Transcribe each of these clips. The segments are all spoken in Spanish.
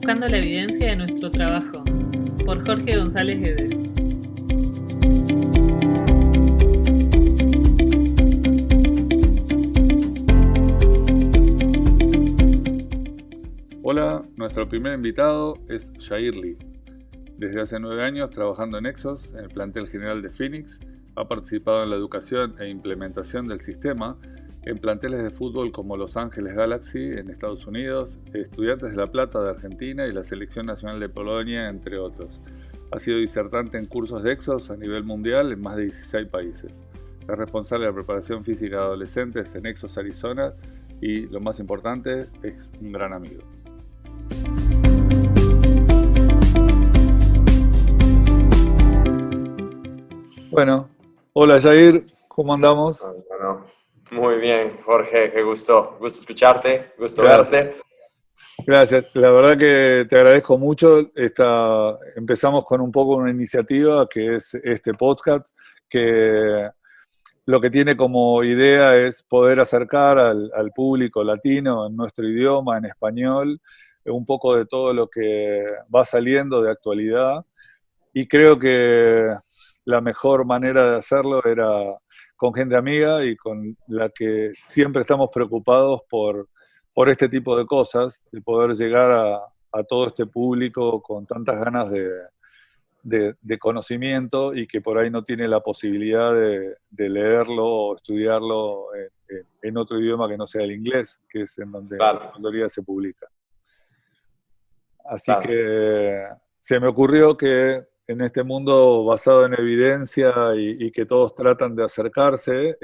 Buscando la evidencia de nuestro trabajo, por Jorge González Guedes. Hola, nuestro primer invitado es Jair Lee. Desde hace 9 años trabajando en Exos, en el plantel general de Phoenix, ha participado en la educación e implementación del sistema en planteles de fútbol como Los Ángeles Galaxy en Estados Unidos, Estudiantes de La Plata de Argentina y la Selección Nacional de Polonia, entre otros. Ha sido disertante en cursos de Exos a nivel mundial en más de 16 países. Es responsable de la preparación física de adolescentes en Exos Arizona y, lo más importante, es un gran amigo. Bueno, hola Jair, ¿cómo andamos? Bueno, muy bien, Jorge, qué gusto escucharte, gusto Gracias. verte. Gracias, la verdad que te agradezco mucho. Empezamos con un poco una iniciativa que es este podcast, que lo que tiene como idea es poder acercar al público latino en nuestro idioma, en español, un poco de todo lo que va saliendo de actualidad. Y creo que la mejor manera de hacerlo era con gente amiga y con la que siempre estamos preocupados por este tipo de cosas, de poder llegar a todo este público con tantas ganas de conocimiento y que por ahí no tiene la posibilidad de leerlo o estudiarlo en otro idioma que no sea el inglés, que es en donde Claro. la mayoría se publica. Así Claro. que se me ocurrió que en este mundo basado en evidencia y que todos tratan de acercarse,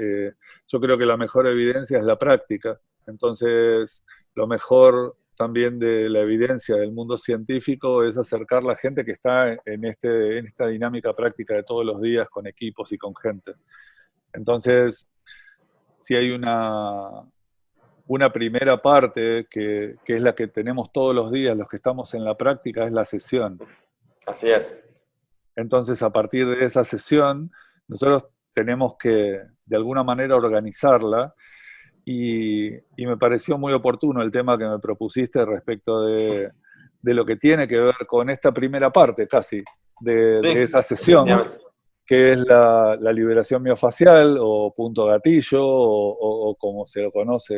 yo creo que la mejor evidencia es la práctica. Entonces, lo mejor también de la evidencia del mundo científico es acercar a la gente que está en esta dinámica práctica de todos los días con equipos y con gente. Entonces, si hay una primera parte que es la que tenemos todos los días, los que estamos en la práctica, es la sesión. Así es. Entonces, a partir de esa sesión, nosotros tenemos que, de alguna manera, organizarla y me pareció muy oportuno el tema que me propusiste respecto de lo que tiene que ver con esta primera parte, casi, de esa sesión, que es la liberación miofacial o punto gatillo o como se lo conoce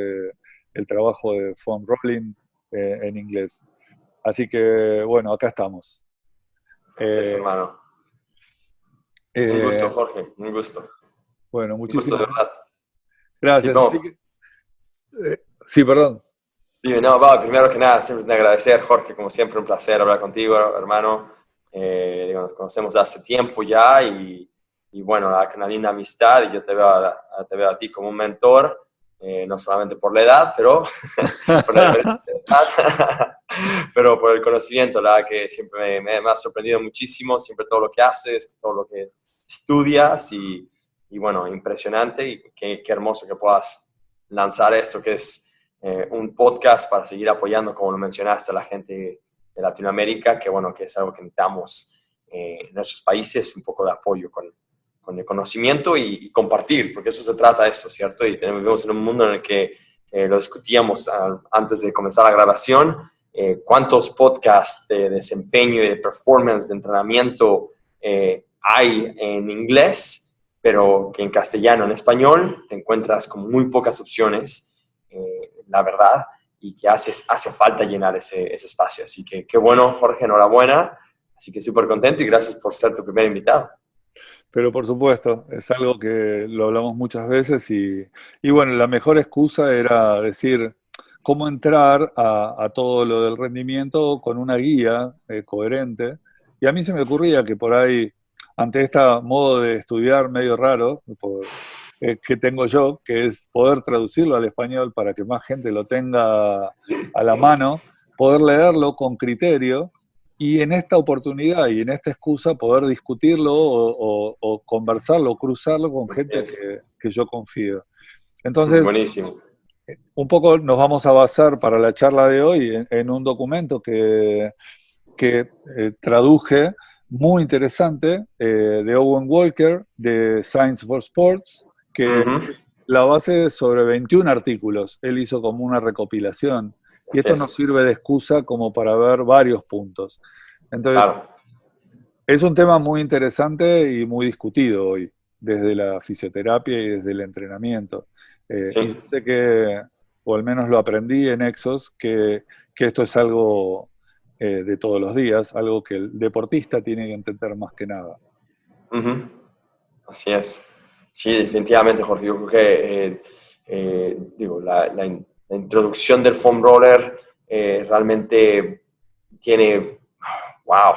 el trabajo de foam rolling en inglés. Así que, bueno, acá estamos. Así es, hermano. Un gusto, Jorge, un gusto. Bueno, muchísimas gracias. Gracias. Sí, así que, sí, perdón. Sí, no, primero que nada, siempre agradecer, Jorge, como siempre, un placer hablar contigo, hermano. Nos conocemos hace tiempo ya y bueno, una linda amistad y yo te veo a ti como un mentor, no solamente por la edad, pero por la edad, pero por el conocimiento, la verdad que siempre me ha sorprendido muchísimo, siempre todo lo que haces, todo lo que estudias y bueno, impresionante y qué hermoso que puedas lanzar esto que es un podcast para seguir apoyando, como lo mencionaste, a la gente de Latinoamérica, que bueno, que es algo que necesitamos en nuestros países, un poco de apoyo con el conocimiento y compartir, porque eso se trata de esto, ¿cierto? Y vivimos en un mundo en el que lo discutíamos antes de comenzar la grabación, cuántos podcasts de desempeño y de performance, de entrenamiento hay en inglés, pero que en castellano, en español, te encuentras con muy pocas opciones, la verdad, y que hace falta llenar ese espacio. Así que qué bueno, Jorge, enhorabuena. Así que súper contento y gracias por ser tu primer invitado. Pero por supuesto, es algo que lo hablamos muchas veces y bueno, la mejor excusa era decir cómo entrar a todo lo del rendimiento con una guía coherente. Y a mí se me ocurría que por ahí, ante este modo de estudiar medio raro que tengo yo, que es poder traducirlo al español para que más gente lo tenga a la mano, poder leerlo con criterio, y en esta oportunidad y en esta excusa poder discutirlo o conversarlo o cruzarlo con gente que yo confío. Entonces, buenísimo. Un poco nos vamos a basar para la charla de hoy en un documento que traduje, muy interesante, de Owen Walker, de Science for Sports, que es la base sobre 21 artículos. Él hizo como una recopilación Y Así esto es. nos sirve de excusa como para ver varios puntos. Entonces, Claro. es un tema muy interesante y muy discutido hoy, desde la fisioterapia y desde el entrenamiento. Y Sí. yo sé que, o al menos lo aprendí en Exos, que esto es algo de todos los días, algo que el deportista tiene que entender más que nada. Ujú. Así es. Sí, definitivamente, Jorge. Yo creo que digo, la introducción del foam roller realmente tiene, wow,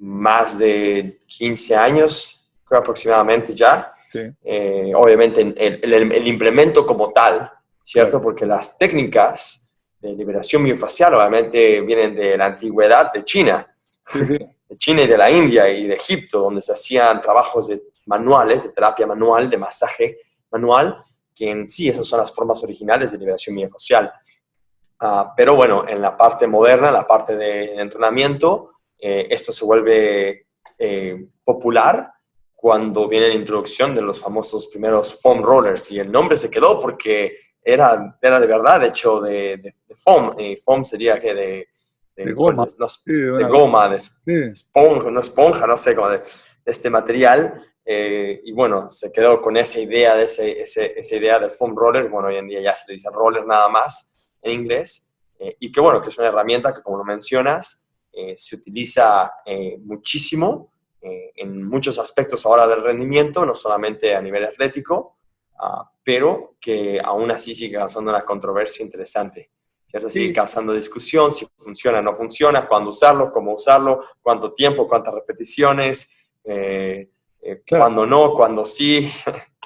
más de 15 años, creo aproximadamente ya. Sí, Obviamente el implemento como tal, ¿cierto? claro. Porque las técnicas de liberación miofascial obviamente vienen de la antigüedad de China, Sí, sí, de China y de la India y de Egipto, donde se hacían trabajos manuales, de terapia manual, de masaje manual, que en sí esas son las formas originales de liberación miofascial. Pero bueno, en la parte moderna, la parte de entrenamiento, esto se vuelve popular cuando viene la introducción de los famosos primeros foam rollers. Y el nombre se quedó porque era de verdad hecho de foam. Foam sería que de goma. no, Sí, de de una goma. goma, de Sí, esponja, no sé, como de este material. Y bueno, se quedó con esa idea, esa idea del foam roller. Bueno, hoy en día ya se le dice roller nada más en inglés, y que bueno, que es una herramienta que como lo mencionas, se utiliza muchísimo en muchos aspectos ahora del rendimiento, no solamente a nivel atlético, pero que aún así sigue causando una controversia interesante, ¿cierto? Sigue sí, causando discusión, si funciona o no funciona, cuándo usarlo, cómo usarlo, cuánto tiempo, cuántas repeticiones, claro. cuándo no, cuándo sí,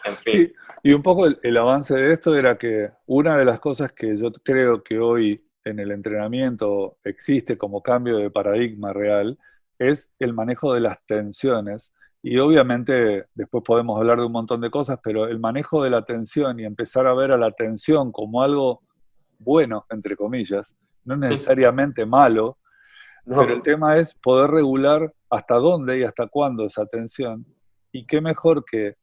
en fin. Sí, y un poco el avance de esto era que una de las cosas que yo creo que hoy en el entrenamiento existe como cambio de paradigma real es el manejo de las tensiones. Y obviamente después podemos hablar de un montón de cosas, pero el manejo de la tensión y empezar a ver a la tensión como algo bueno, entre comillas, no Sí, necesariamente malo, pero el no, tema es poder regular hasta dónde y hasta cuándo esa tensión. Y qué mejor que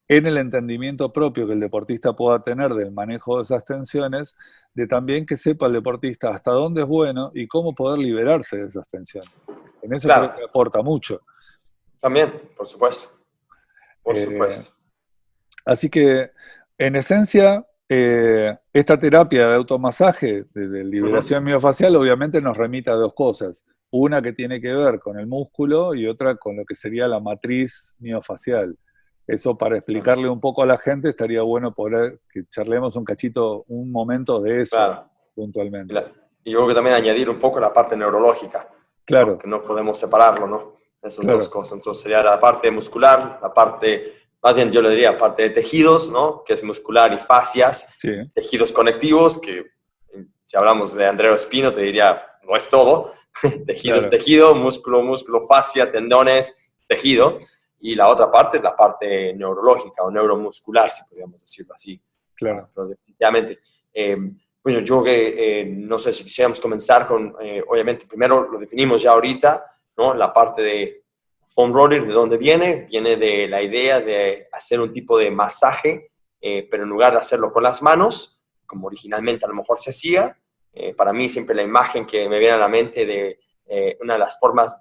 en el entendimiento propio que el deportista pueda tener del manejo de esas tensiones, de también que sepa el deportista hasta dónde es bueno y cómo poder liberarse de esas tensiones. En eso creo que claro, aporta mucho. también, por supuesto, por Eh, supuesto. Así que, en esencia, esta terapia de automasaje, de liberación Ujú. miofacial, obviamente nos remite a dos cosas. Una que tiene que ver con el músculo y otra con lo que sería la matriz miofacial. Eso para explicarle un poco a la gente estaría bueno poder que charlemos un cachito, un momento de eso Claro. Y, puntualmente. la- y yo creo que también añadir un poco la parte neurológica, ¿no? Claro, Que no podemos separarlo, ¿no? Esas dos claro, cosas. Entonces sería la parte muscular, la parte, más bien yo le diría parte de tejidos, ¿no? Que es muscular y fascias, sí, y tejidos conectivos, que si hablamos de Andreo Espino te diría, no es todo. Tejido es claro, tejido, músculo, músculo, fascia, tendones, tejido. Y la otra parte es la parte neurológica o neuromuscular, si podríamos decirlo así. claro. Pero definitivamente. Bueno, yo que no sé si quisiéramos comenzar con, obviamente, primero lo definimos ya ahorita, ¿no? La parte de foam roller, ¿de dónde viene? Viene de la idea de hacer un tipo de masaje, pero en lugar de hacerlo con las manos, como originalmente a lo mejor se hacía, para mí siempre la imagen que me viene a la mente de una de las formas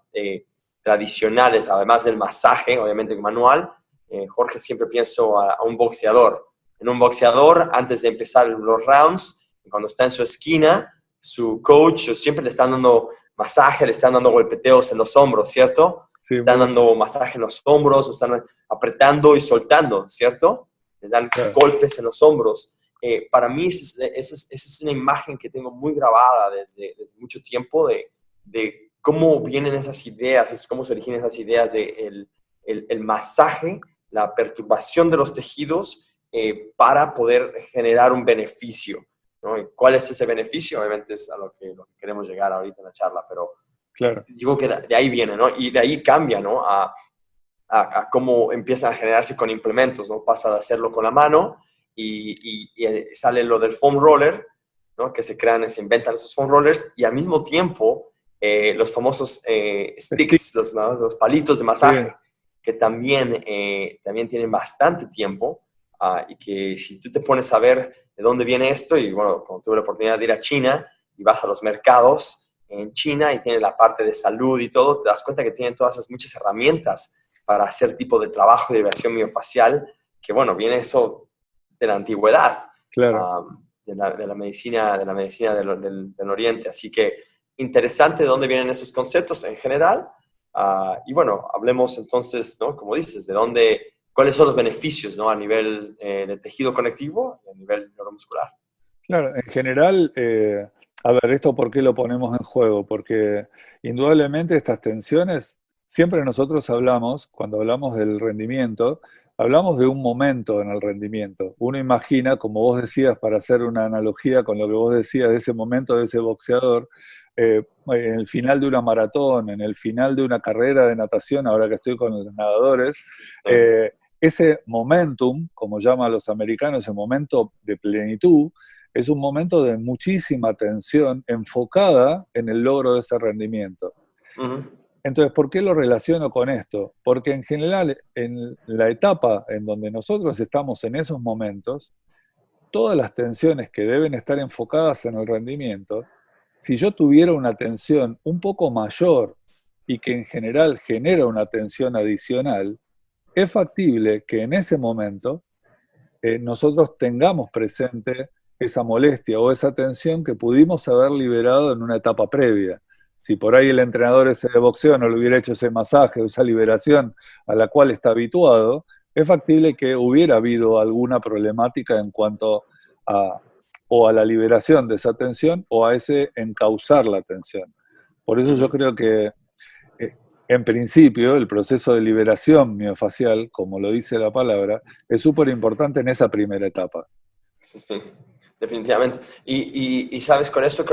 tradicionales, además del masaje, obviamente manual, Jorge, siempre pienso a un boxeador. En un boxeador, antes de empezar los rounds, cuando está en su esquina, su coach siempre le están dando masaje, le están dando golpeteos en los hombros, ¿cierto? Sí, muy Están bueno. dando masaje en los hombros, están apretando y soltando, ¿cierto? Le dan Claro. golpes en los hombros. Para mí esa es una imagen que tengo muy grabada desde mucho tiempo de cómo vienen esas ideas, cómo se originan esas ideas de el masaje, la perturbación de los tejidos para poder generar un beneficio, ¿no? ¿Y cuál es ese beneficio? Obviamente es a lo que queremos llegar ahorita en la charla, pero Claro. digo que de ahí viene, ¿no? Y de ahí cambia, ¿no? A cómo empiezan a generarse con implementos, ¿no? Pasa de hacerlo con la mano y sale lo del foam roller, ¿no? Que se inventan esos foam rollers y al mismo tiempo los famosos Stick, sticks, los palitos de sí, masaje, que también tienen bastante tiempo y que si tú te pones a ver de dónde viene esto, y bueno, cuando tuve la oportunidad de ir a China, y vas a los mercados en China y tienen la parte de salud y todo, te das cuenta que tienen todas esas muchas herramientas para hacer tipo de trabajo de liberación miofacial, que bueno, viene eso de la antigüedad, Claro. de la medicina del Oriente. Así que interesante de dónde vienen esos conceptos en general. Y bueno, hablemos entonces, ¿no? Como dices, de dónde, cuáles son los beneficios, ¿no? A nivel de tejido conectivo y a nivel neuromuscular. Claro, en general, a ver, ¿esto por qué lo ponemos en juego? Porque indudablemente estas tensiones, siempre nosotros hablamos, cuando hablamos del rendimiento, hablamos de un momento en el rendimiento. Uno imagina, como vos decías, para hacer una analogía con lo que vos decías de ese momento de ese boxeador, en el final de una maratón, en el final de una carrera de natación, ahora que estoy con los nadadores, ese momentum, como llaman los americanos, ese momento de plenitud, es un momento de muchísima atención enfocada en el logro de ese rendimiento. Uh-huh. Entonces, ¿por qué lo relaciono con esto? Porque en general, en la etapa en donde nosotros estamos en esos momentos, todas las tensiones que deben estar enfocadas en el rendimiento, si yo tuviera una tensión un poco mayor y que en general genera una tensión adicional, es factible que en ese momento nosotros tengamos presente esa molestia o esa tensión que pudimos haber liberado en una etapa previa. Si por ahí el entrenador ese de boxeo no le hubiera hecho ese masaje o esa liberación a la cual está habituado, es factible que hubiera habido alguna problemática en cuanto a o a la liberación de esa tensión o a ese encauzar la tensión. Por eso yo creo que en principio, el proceso de liberación miofacial, como lo dice la palabra, es súper importante en esa primera etapa. Sí, sí, definitivamente. Y sabes, con eso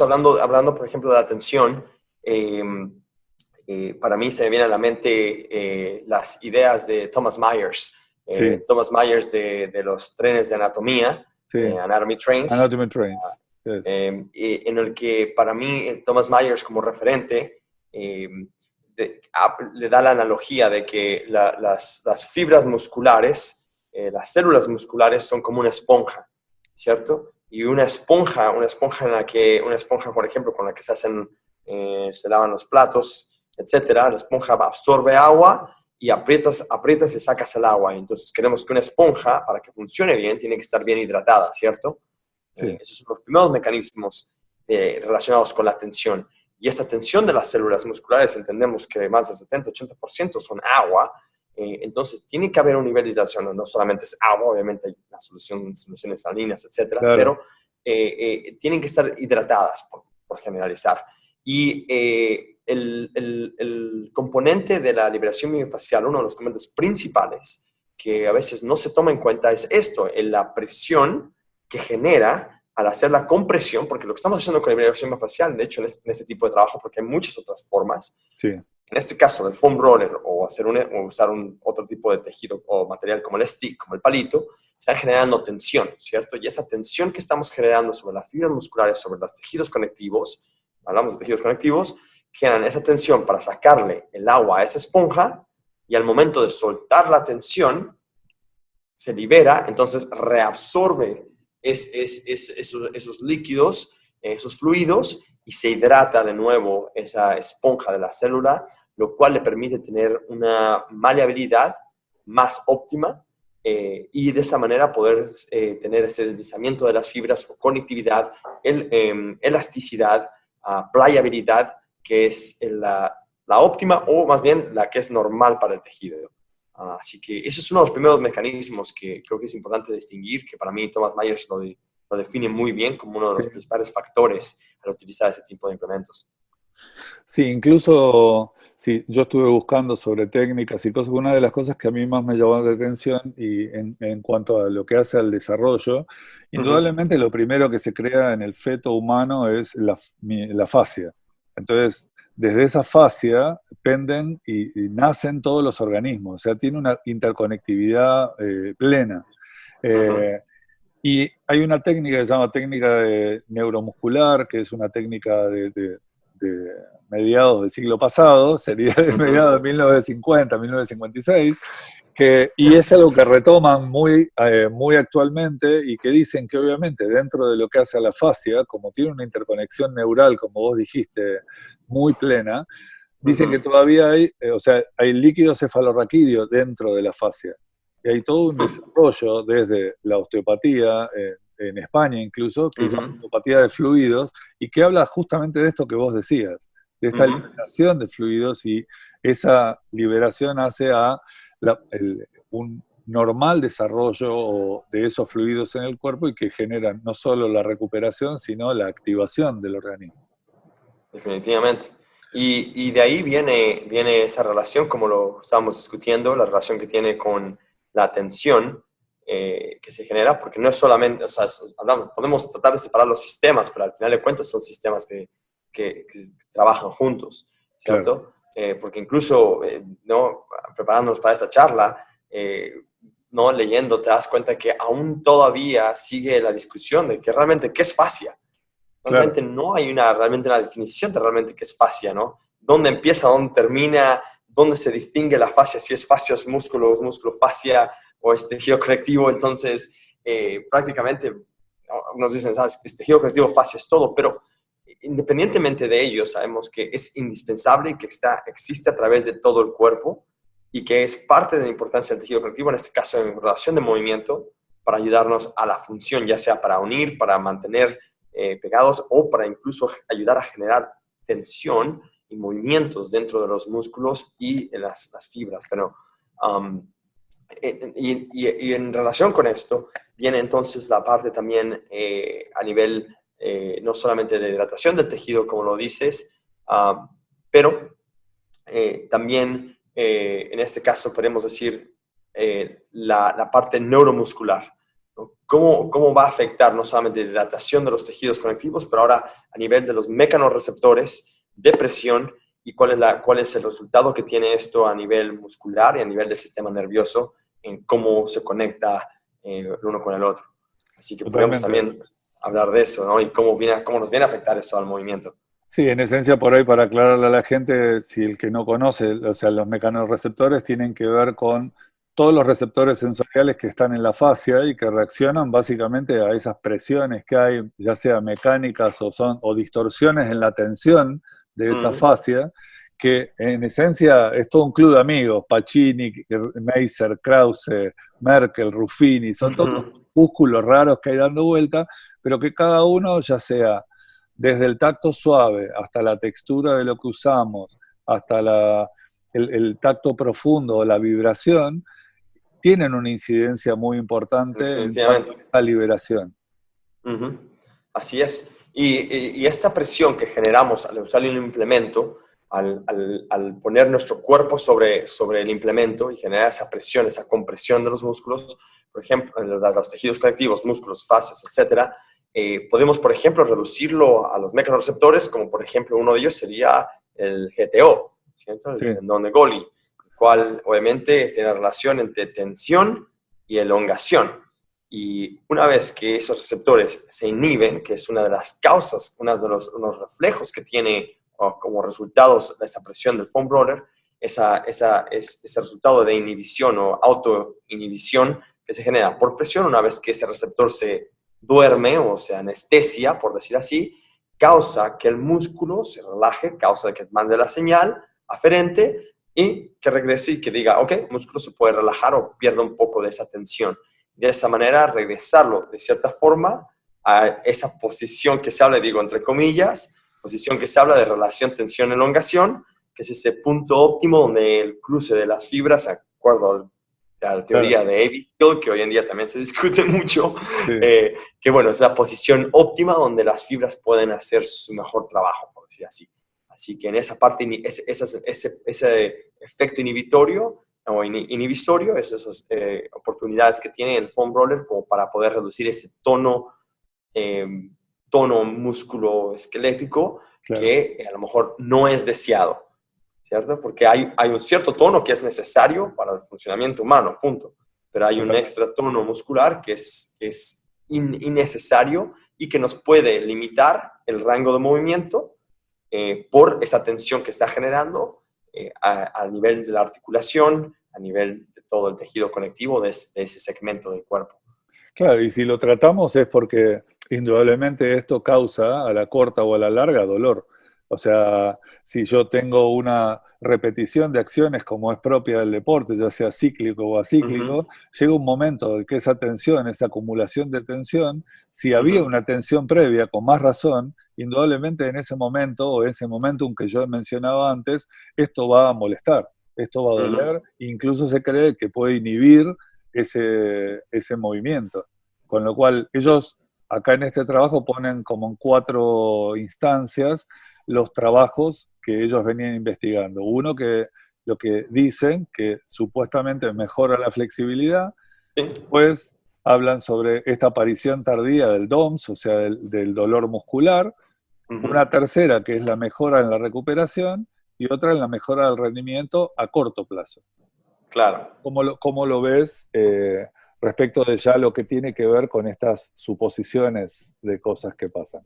hablando, por ejemplo, de la atención, para mí se me vienen a la mente las ideas de Thomas Myers. Sí. Thomas Myers de los trenes de anatomía, Sí. Anatomy Trains. Anatomy Trains. Yes. En el que para mí Thomas Myers como referente le da la analogía de que las fibras musculares, las células musculares son como una esponja, ¿cierto? Y una esponja, por ejemplo, con la que se lavan los platos, etcétera, la esponja absorbe agua y aprietas y sacas el agua. Entonces queremos que una esponja, para que funcione bien, tiene que estar bien hidratada, ¿cierto? Sí. Esos son los primeros mecanismos relacionados con la tensión. Y esta tensión de las células musculares, entendemos que más del 70-80% son agua, entonces tiene que haber un nivel de hidratación, no solamente es agua, obviamente hay las soluciones salinas, etcétera, claro. Pero tienen que estar hidratadas, por generalizar. Y el componente de la liberación miofacial, uno de los componentes principales que a veces no se toma en cuenta es esto, la presión que genera al hacer la compresión, porque lo que estamos haciendo con la liberación miofacial, de hecho, en este tipo de trabajo, porque hay muchas otras formas, sí. En este caso, del foam roller o usar otro tipo de tejido o material como el stick, como el palito, están generando tensión, ¿cierto? Y esa tensión que estamos generando sobre las fibras musculares, sobre los tejidos conectivos, hablamos de tejidos conectivos, generan esa tensión para sacarle el agua a esa esponja y al momento de soltar la tensión, se libera, entonces reabsorbe esos líquidos, esos fluidos, y se hidrata de nuevo esa esponja de la célula, lo cual le permite tener una maleabilidad más óptima y de esa manera poder tener ese deslizamiento de las fibras, conectividad, elasticidad, pliabilidad, que es la óptima o más bien la que es normal para el tejido. Así que ese es uno de los primeros mecanismos que creo que es importante distinguir, que para mí Thomas Myers lo define muy bien como uno de los principales factores al utilizar ese tipo de implementos. Sí, incluso sí, yo estuve buscando sobre técnicas y cosas. Una de las cosas que a mí más me llamó la atención y en cuanto a lo que hace al desarrollo, indudablemente lo primero que se crea en el feto humano es la fascia. Entonces, desde esa fascia penden y nacen todos los organismos, o sea, tiene una interconectividad plena. Y hay una técnica que se llama técnica de neuromuscular, que es una técnica de mediados del siglo pasado, sería de mediados de 1950, 1956, Y es algo que retoman muy actualmente y que dicen que obviamente dentro de lo que hace a la fascia, como tiene una interconexión neural, como vos dijiste, muy plena, dicen que todavía hay líquido cefalorraquídeo dentro de la fascia. Y hay todo un desarrollo desde la osteopatía, en España incluso, que es la osteopatía de fluidos, y que habla justamente de esto que vos decías, de esta liberación de fluidos, y esa liberación hace a un normal desarrollo de esos fluidos en el cuerpo y que generan no solo la recuperación, sino la activación del organismo. Definitivamente. Y de ahí viene esa relación, como lo estábamos discutiendo, la relación que tiene con la tensión que se genera, porque no es solamente, o sea, podemos tratar de separar los sistemas, pero al final de cuentas son sistemas que trabajan juntos, ¿cierto? Claro. Porque incluso, ¿no? Preparándonos para esta charla, ¿no? Leyendo, te das cuenta que aún todavía sigue la discusión de que realmente, ¿qué es fascia? Realmente claro. No hay realmente una definición de realmente qué es fascia, ¿no? ¿Dónde empieza, dónde termina, dónde se distingue la fascia? Si es fascia, es músculo fascia o es tejido conectivo. Entonces, prácticamente nos dicen, ¿sabes? Es tejido conectivo, fascia es todo, pero independientemente de ello, sabemos que es indispensable y que existe a través de todo el cuerpo y que es parte de la importancia del tejido conectivo, en este caso en relación de movimiento, para ayudarnos a la función, ya sea para unir, para mantener pegados o para incluso ayudar a generar tensión y movimientos dentro de los músculos y en las fibras. Pero, y en relación con esto, viene entonces la parte también a nivel no solamente de hidratación del tejido, como lo dices, pero también en este caso podemos decir la parte neuromuscular. ¿Cómo va a afectar no solamente la hidratación de los tejidos conectivos, pero ahora a nivel de los mecanorreceptores de presión y cuál es el resultado que tiene esto a nivel muscular y a nivel del sistema nervioso en cómo se conecta el uno con el otro? Así que podemos también hablar de eso, ¿no? Y cómo nos viene a afectar eso al movimiento. Sí, en esencia por ahí para aclararle a la gente, si el que no conoce, o sea, los mecanorreceptores tienen que ver con todos los receptores sensoriales que están en la fascia y que reaccionan básicamente a esas presiones que hay, ya sea mecánicas o distorsiones en la tensión de esa fascia, que en esencia es todo un club de amigos, Pacini, Meiser, Krause, Merkel, Ruffini, son todos músculos raros que hay dando vuelta, pero que cada uno, ya sea desde el tacto suave hasta la textura de lo que usamos, hasta el tacto profundo o la vibración, tienen una incidencia muy importante en esa liberación. Así es. Y esta presión que generamos al usar el implemento, al poner nuestro cuerpo sobre el implemento y generar esa presión, esa compresión de los músculos, por ejemplo, los tejidos conectivos, músculos, fascias, etcétera, podemos, por ejemplo, reducirlo a los mecanorreceptores, como por ejemplo uno de ellos sería el GTO, ¿cierto? El tendón de Golgi, el cual obviamente tiene relación entre tensión y elongación. Y una vez que esos receptores se inhiben, que es una de las causas, uno de los reflejos que tiene como resultados de esa presión del foam roller, ese resultado de inhibición o autoinhibición que se genera por presión, una vez que ese receptor se duerme o se anestesia, por decir así, causa que el músculo se relaje, causa que mande la señal aferente y que regrese y que diga, ok, el músculo se puede relajar o pierde un poco de esa tensión. De esa manera, regresarlo de cierta forma a esa posición que se habla, digo entre comillas, posición que se habla de relación tensión-elongación, que es ese punto óptimo donde el cruce de las fibras, de acuerdo a la teoría de Abbey-Hill, que hoy en día también se discute mucho, que bueno, es la posición óptima donde las fibras pueden hacer su mejor trabajo, por decir así. Así que en esa parte, ese efecto inhibitorio o inhibisorio, esas oportunidades que tiene el foam roller como para poder reducir ese tono músculo esquelético que a lo mejor no es deseado, ¿cierto? Porque hay un cierto tono que es necesario para el funcionamiento humano, punto. Pero hay un extra tono muscular que es innecesario y que nos puede limitar el rango de movimiento por esa tensión que está generando a nivel de la articulación, a nivel todo el tejido conectivo de ese segmento del cuerpo. Claro, y si lo tratamos es porque indudablemente esto causa a la corta o a la larga dolor. O sea, si yo tengo una repetición de acciones como es propia del deporte, ya sea cíclico o acíclico, llega un momento en que esa tensión, esa acumulación de tensión, si había una tensión previa con más razón, indudablemente en ese momento o ese momentum que yo he mencionado antes, esto va a molestar, esto va a doler, incluso se cree que puede inhibir ese movimiento. Con lo cual, ellos acá en este trabajo ponen como en 4 instancias los trabajos que ellos venían investigando. Uno, que lo que dicen que supuestamente mejora la flexibilidad. Después hablan sobre esta aparición tardía del DOMS, o sea, del dolor muscular. Una tercera, que es la mejora en la recuperación, y otra en la mejora del rendimiento a corto plazo. Claro. ¿Cómo lo ves respecto de ya lo que tiene que ver con estas suposiciones de cosas que pasan?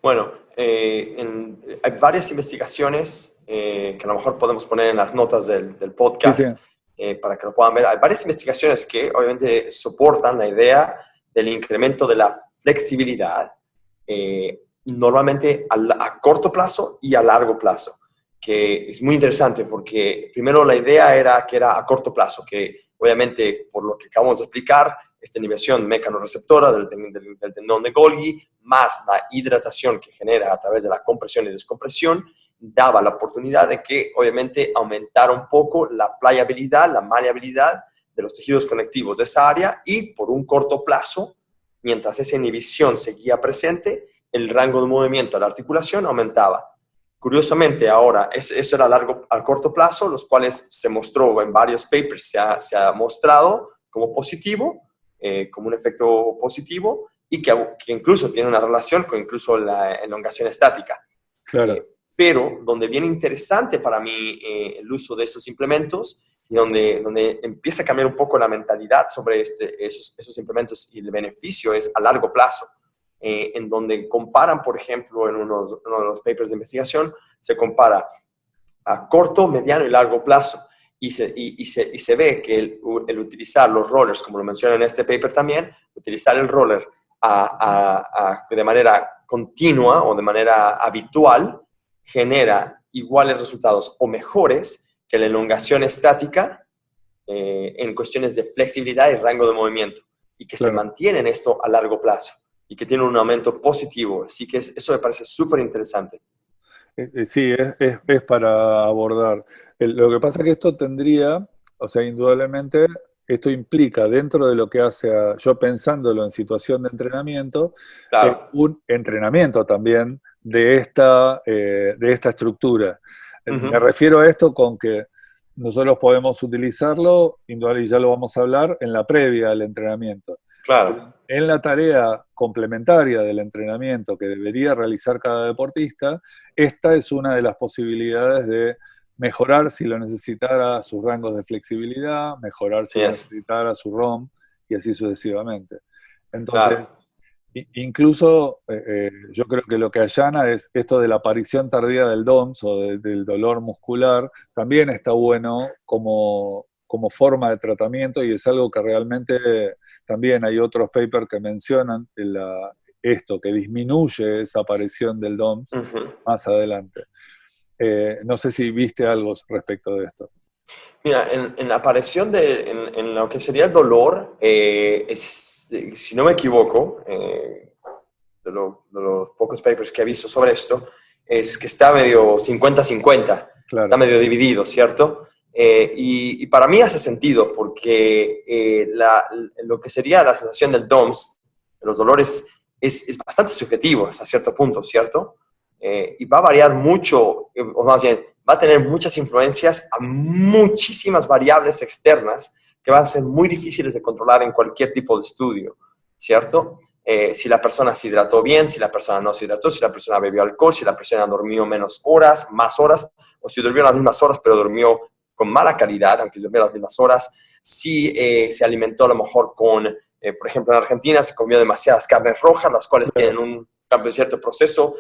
Bueno, hay varias investigaciones que a lo mejor podemos poner en las notas del podcast, sí. Para que lo puedan ver. Hay varias investigaciones que obviamente soportan la idea del incremento de la flexibilidad, normalmente a corto plazo y a largo plazo, que es muy interesante porque primero la idea era que era a corto plazo, que obviamente por lo que acabamos de explicar, esta inhibición mecanorreceptora del tendón de Golgi, más la hidratación que genera a través de la compresión y descompresión, daba la oportunidad de que, obviamente, aumentara un poco la pliabilidad, la maleabilidad de los tejidos conectivos de esa área y, por un corto plazo, mientras esa inhibición seguía presente, el rango de movimiento de la articulación aumentaba. Curiosamente, ahora, eso era a corto plazo, los cuales se mostró en varios papers, se ha mostrado como positivo, como un efecto positivo, y que incluso tiene una relación con incluso la elongación estática. Claro. Pero donde viene interesante para mí el uso de estos implementos y donde empieza a cambiar un poco la mentalidad sobre esos implementos y el beneficio es a largo plazo. En donde comparan, por ejemplo, en uno de los papers de investigación, se compara a corto, mediano y largo plazo. Y se ve que el utilizar los rollers, como lo menciona en este paper también, utilizar el roller de manera continua o de manera habitual, genera iguales resultados o mejores que la elongación estática en cuestiones de flexibilidad y rango de movimiento. Y que se mantiene en esto a largo plazo. Y que tiene un aumento positivo. Así que eso me parece súper interesante. Sí, es para abordar. Lo que pasa es que esto tendría, o sea, indudablemente, esto implica dentro de lo que hace, yo pensándolo en situación de entrenamiento, claro. Un entrenamiento también de esta estructura. Me refiero a esto con que nosotros podemos utilizarlo, indudablemente, y ya lo vamos a hablar, en la previa al entrenamiento. Claro. En la tarea complementaria del entrenamiento que debería realizar cada deportista, esta es una de las posibilidades de mejorar si lo necesitara sus rangos de flexibilidad, mejorar si lo necesitara su ROM y así sucesivamente. Entonces, incluso yo creo que lo que allana es esto de la aparición tardía del DOMS o del dolor muscular, también está bueno como forma de tratamiento y es algo que realmente también hay otros papers que mencionan esto, que disminuye esa aparición del DOMS más adelante. No sé si viste algo respecto de esto. Mira, en la aparición en lo que sería el dolor, si no me equivoco, de los pocos papers que he visto sobre esto, es que está medio 50-50, claro. Está medio dividido, ¿cierto? Y para mí hace sentido porque lo que sería la sensación del DOMS, de los dolores, es bastante subjetivo hasta cierto punto, ¿cierto? Y va a variar mucho, o más bien, va a tener muchas influencias a muchísimas variables externas que van a ser muy difíciles de controlar en cualquier tipo de estudio, ¿cierto? Si la persona se hidrató bien, si la persona no se hidrató, si la persona bebió alcohol, si la persona durmió menos horas, más horas, o si durmió las mismas horas pero durmió con mala calidad, aunque durmió las mismas horas, si se alimentó a lo mejor con, por ejemplo, en Argentina se comió demasiadas carnes rojas, las cuales tienen un cierto proceso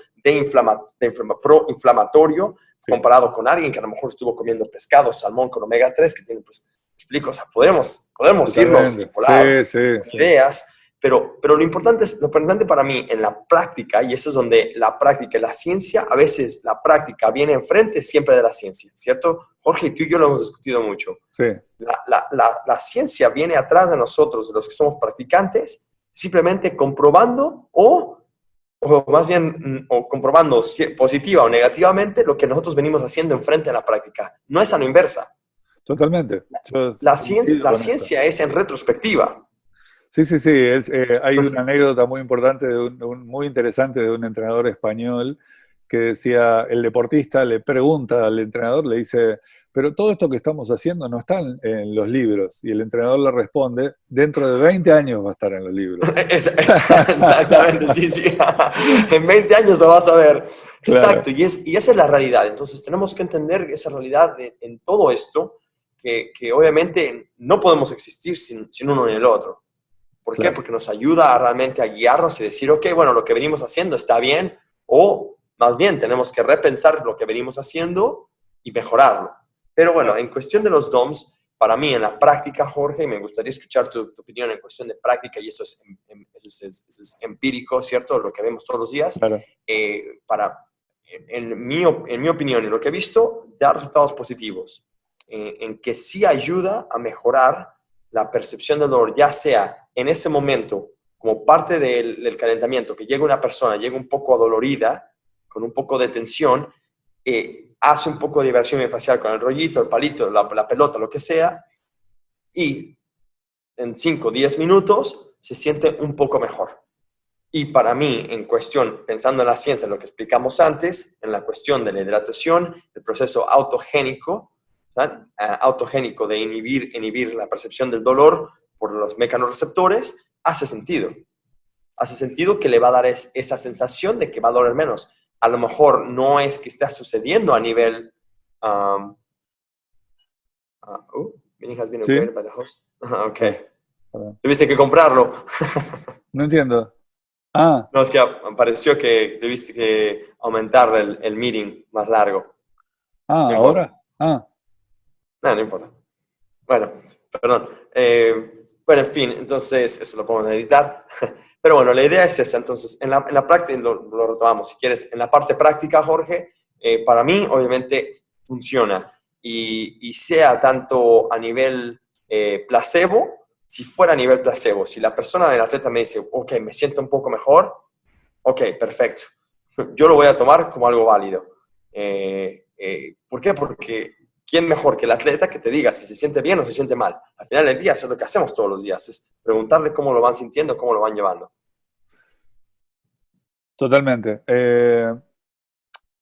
proinflamatorio, comparado con alguien que a lo mejor estuvo comiendo pescado, salmón con omega 3, que tiene pues explico? O sea, podemos irnos Totalmente. por lado, Sí, con ideas, pero lo importante para mí en la práctica, y eso es donde la práctica y la ciencia, a veces la práctica viene enfrente siempre de la ciencia, ¿cierto? Jorge, tú y yo lo hemos discutido mucho. sí, La ciencia viene atrás de nosotros, de los que somos practicantes, simplemente comprobando o más bien comprobando positiva o negativamente lo que nosotros venimos haciendo enfrente de la práctica. No es a la inversa. totalmente. Yo La coincido con esto. ciencia es en retrospectiva. Sí, sí, sí. Hay una anécdota muy importante, muy interesante de un entrenador español que decía, el deportista le pregunta al entrenador, le dice, pero todo esto que estamos haciendo no está en los libros. Y el entrenador le responde, dentro de 20 años va a estar en los libros. Exactamente, sí, sí. En 20 años lo vas a ver. Claro. Exacto, y esa es la realidad. Entonces tenemos que entender esa realidad en todo esto, que obviamente no podemos existir sin uno ni el otro. ¿Por qué? Claro. Porque nos ayuda realmente a guiarnos y decir, ok, bueno, lo que venimos haciendo está bien, o más bien tenemos que repensar lo que venimos haciendo y mejorarlo. Pero bueno, en cuestión de los DOMs, para mí en la práctica, Jorge, y me gustaría escuchar tu opinión en cuestión de práctica, y eso es empírico, ¿cierto? Lo que vemos todos los días. Claro. En mi opinión y lo que he visto, da resultados positivos, en que sí ayuda a mejorar la percepción del dolor, ya sea en ese momento, como parte del calentamiento, que llega una persona, llega un poco adolorida, con un poco de tensión, hace un poco de diversión facial con el rollito, el palito, la pelota, lo que sea, y en 5 o 10 minutos se siente un poco mejor. Y para mí, en cuestión, pensando en la ciencia, en lo que explicamos antes, en la cuestión de la hidratación, el proceso autogénico, autogénico de inhibir la percepción del dolor por los mecanorreceptores, hace sentido. Hace sentido que le va a dar esa sensación de que va a doler menos. A lo mejor no es que esté sucediendo a nivel... meaning has been ¿Sí? upgraded by the host. Ok. Perdón. Tuviste que comprarlo. No entiendo. Ah, No, es que pareció que tuviste que aumentar el meeting más largo. No importa. ¿ahora? Ah, No importa. Bueno, perdón. Bueno, en fin, entonces eso lo podemos editar. Pero bueno, la idea es esa. Entonces, en la práctica, lo retomamos si quieres. En la parte práctica, Jorge, para mí, obviamente, funciona. Y sea tanto a nivel placebo, si fuera a nivel placebo, si la persona del atleta me dice, ok, me siento un poco mejor, ok, perfecto. Yo lo voy a tomar como algo válido. ¿Por qué? Porque ¿quién mejor que el atleta que te diga si se siente bien o se siente mal? Al final del día, eso es lo que hacemos todos los días, es preguntarle cómo lo van sintiendo, cómo lo van llevando. totalmente.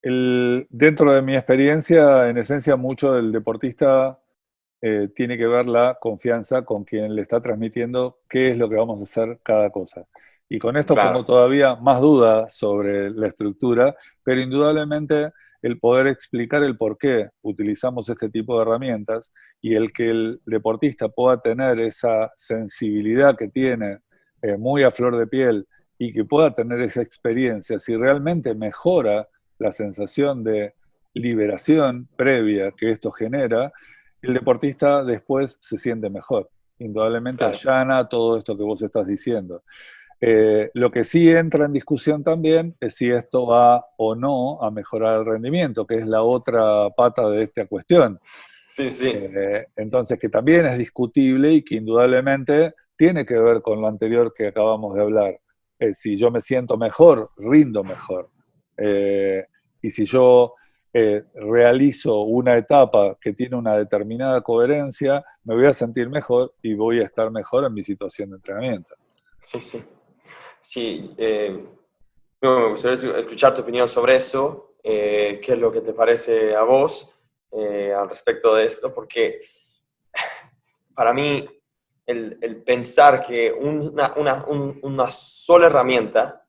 Dentro de mi experiencia, en esencia, mucho del deportista tiene que ver la confianza con quien le está transmitiendo qué es lo que vamos a hacer cada cosa. Y con esto Claro. pongo todavía más dudas sobre la estructura, pero indudablemente el poder explicar el por qué utilizamos este tipo de herramientas y el que el deportista pueda tener esa sensibilidad que tiene muy a flor de piel y que pueda tener esa experiencia, si realmente mejora la sensación de liberación previa que esto genera, el deportista después se siente mejor. Indudablemente Claro. allana todo esto que vos estás diciendo. Lo que sí entra en discusión también es si esto va o no a mejorar el rendimiento, que es la otra pata de esta cuestión. Sí, sí. Entonces, que también es discutible y que indudablemente tiene que ver con lo anterior que acabamos de hablar. Si yo me siento mejor, rindo mejor. Y si yo realizo una etapa que tiene una determinada coherencia, me voy a sentir mejor y voy a estar mejor en mi situación de entrenamiento. Sí, sí. Sí, me gustaría escuchar tu opinión sobre eso. ¿Qué es lo que te parece a vos al respecto de esto? Porque para mí el pensar que una sola herramienta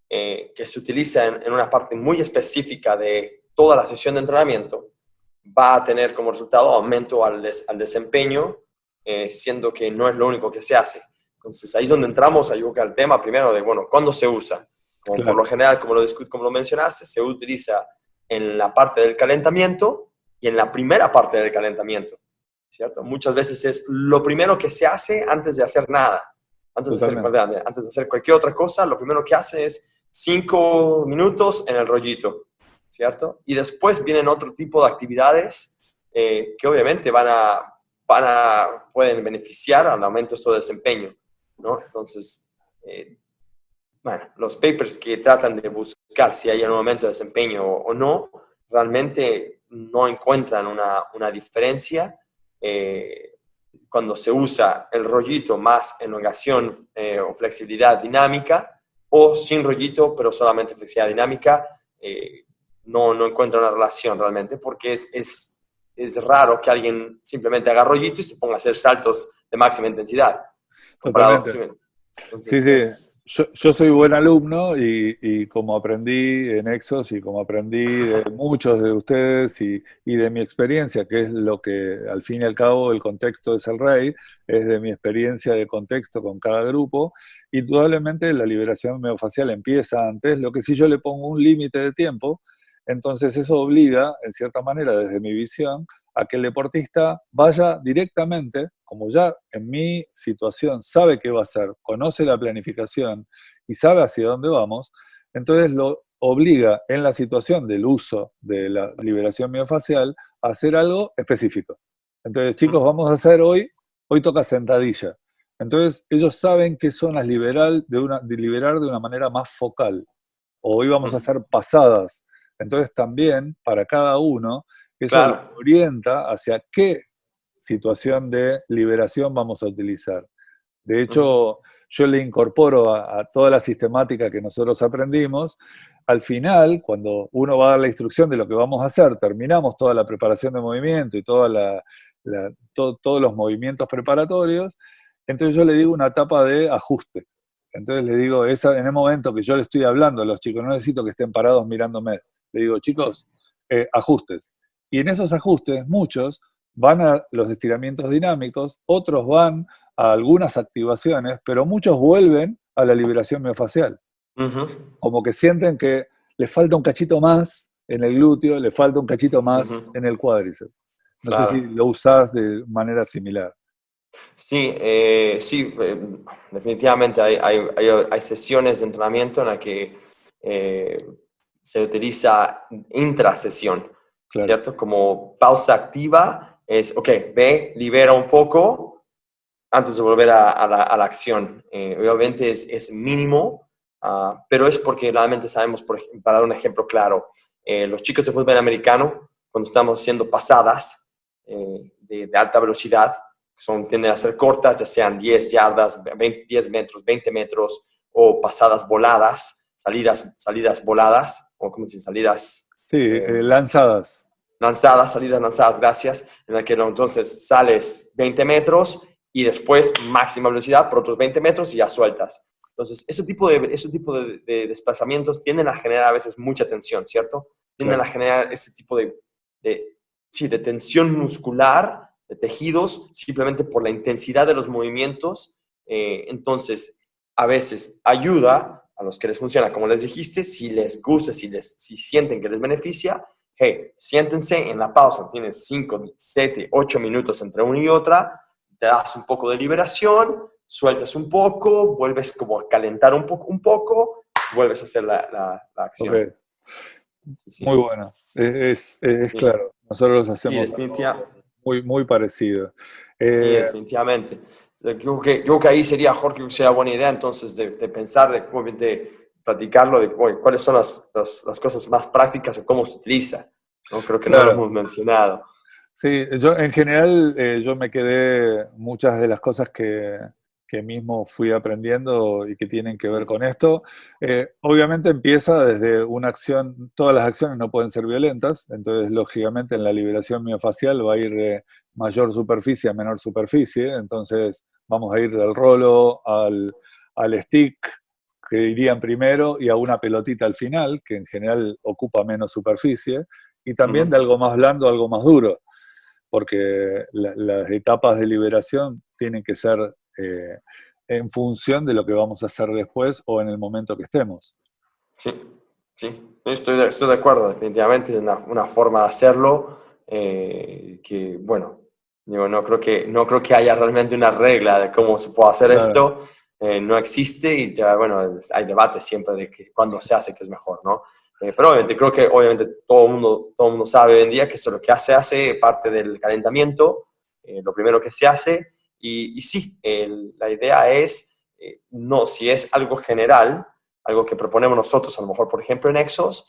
que se utiliza en una parte muy específica de toda la sesión de entrenamiento va a tener como resultado aumento al desempeño, siendo que no es lo único que se hace. Entonces ahí es donde entramos al tema primero de, bueno, ¿cuándo se usa? Claro. Por lo general, como lo mencionaste, se utiliza en la parte del calentamiento y en la primera parte del calentamiento. ¿cierto? Muchas veces es lo primero que se hace antes de hacer nada. Antes de hacer cualquier otra cosa, lo primero que hace es 5 minutos en el rollito, ¿cierto? Y después vienen otro tipo de actividades que obviamente pueden beneficiar al aumento de su desempeño, ¿no? Entonces, bueno, los papers que tratan de buscar si hay un aumento de desempeño o no, realmente no encuentran una diferencia cuando se usa el rollito más elongación o flexibilidad dinámica, o sin rollito, pero solamente flexibilidad dinámica, no encuentra una relación realmente, porque es raro que alguien simplemente haga rollito y se ponga a hacer saltos de máxima intensidad. Totalmente. Entonces, sí. Yo soy buen alumno y como aprendí en Exos y como aprendí de muchos de ustedes y de mi experiencia, que es lo que al fin y al cabo el contexto es el rey, es de mi experiencia de contexto con cada grupo, indudablemente la liberación miofascial empieza antes, lo que sí yo le pongo un límite de tiempo, entonces eso obliga, en cierta manera, desde mi visión, a que el deportista vaya directamente, como ya en mi situación sabe qué va a hacer, conoce la planificación y sabe hacia dónde vamos, entonces lo obliga en la situación del uso de la liberación miofascial a hacer algo específico. Entonces, chicos, vamos a hacer hoy toca sentadilla. Entonces, ellos saben qué zonas liberar de una manera más focal. O hoy vamos a hacer pasadas. Entonces, también, para cada uno, eso claro, orienta hacia qué situación de liberación vamos a utilizar. De hecho, yo le incorporo a toda la sistemática que nosotros aprendimos. Al final, cuando uno va a dar la instrucción de lo que vamos a hacer, terminamos toda la preparación de movimiento y todos los movimientos preparatorios, entonces yo le digo una etapa de ajuste. Entonces le digo, en el momento que yo le estoy hablando a los chicos, no necesito que estén parados mirándome, le digo, chicos, ajustes. Y en esos ajustes, muchos van a los estiramientos dinámicos, otros van a algunas activaciones, pero muchos vuelven a la liberación miofascial. Como que sienten que les falta un cachito más en el glúteo, le falta un cachito más en el cuádriceps. No sé si lo usás de manera similar. Sí, definitivamente hay sesiones de entrenamiento en las que se utiliza intrasesión, Claro. ¿cierto? Como pausa activa es, ok, ve, libera un poco antes de volver a la acción. Obviamente es mínimo, pero es porque realmente sabemos, para dar un ejemplo claro, los chicos de fútbol americano, cuando estamos haciendo pasadas de alta velocidad, tienden a ser cortas, ya sean 10 yardas, 10 metros, 20 metros, o pasadas voladas, salidas voladas, o como dicen, salidas... Sí, lanzadas. Salidas lanzadas, gracias, en la que entonces sales 20 metros y después máxima velocidad por otros 20 metros y ya sueltas. Entonces, ese tipo de desplazamientos tienden a generar a veces mucha tensión, ¿cierto? Tienden a generar ese tipo de tensión muscular, de tejidos, simplemente por la intensidad de los movimientos. Entonces, a veces ayuda a los que les funciona, como les dijiste, si les gusta, si sienten que les beneficia, hey, siéntense en la pausa, tienes 5, 7, 8 minutos entre una y otra, te das un poco de liberación, sueltas un poco, vuelves como a calentar un poco, vuelves a hacer la acción. Okay. Sí. Muy bueno, es claro, nosotros hacemos muy, muy parecido. Sí, definitivamente. Yo creo que ahí sería, Jorge, que sea buena idea entonces de pensar, de platicarlo, de cuáles son las cosas más prácticas o cómo se utiliza. ¿No? Creo que no lo hemos mencionado. Sí, yo en general yo me quedé muchas de las cosas que mismo fui aprendiendo y que tienen que ver con esto. Obviamente empieza desde una acción, todas las acciones no pueden ser violentas, entonces lógicamente en la liberación miofascial va a ir de mayor superficie a menor superficie, entonces vamos a ir del rolo al stick, que irían primero, y a una pelotita al final, que en general ocupa menos superficie, y también de algo más blando a algo más duro, porque las etapas de liberación tienen que ser en función de lo que vamos a hacer después o en el momento que estemos. Sí, estoy de acuerdo, definitivamente es una forma de hacerlo que, bueno, Digo, no creo que haya realmente una regla de cómo se puede hacer Claro. esto. No existe y ya, bueno, hay debate siempre de que cuándo se hace que es mejor, ¿no? Pero obviamente creo que todo el mundo sabe hoy en día que eso es lo que hace parte del calentamiento, lo primero que se hace. Y sí, la idea es, no, si es algo general, algo que proponemos nosotros, a lo mejor, por ejemplo, en Exos,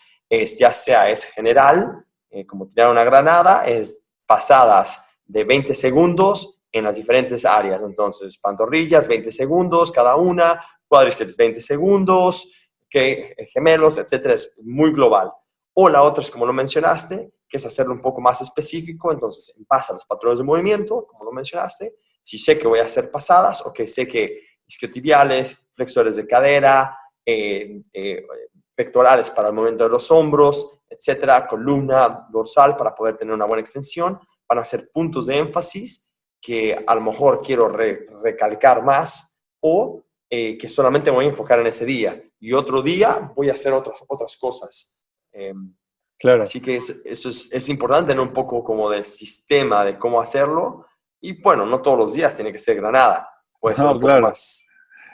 ya sea es general, como tirar una granada, es pasadas de 20 segundos en las diferentes áreas. Entonces, pantorrillas, 20 segundos cada una, cuádriceps, 20 segundos, gemelos, etcétera. Es muy global. O la otra es como lo mencionaste, que es hacerlo un poco más específico. Entonces, en base a los patrones de movimiento, como lo mencionaste, si sé que voy a hacer pasadas o que sé que isquiotibiales, flexores de cadera, pectorales para el movimiento de los hombros, etcétera, columna, dorsal para poder tener una buena extensión, van a ser puntos de énfasis que a lo mejor quiero recalcar más o que solamente me voy a enfocar en ese día y otro día voy a hacer otras cosas. Claro. Así que eso es importante tener un poco como del sistema de cómo hacerlo y bueno, no todos los días tiene que ser granada, puede ser No, un poco claro. más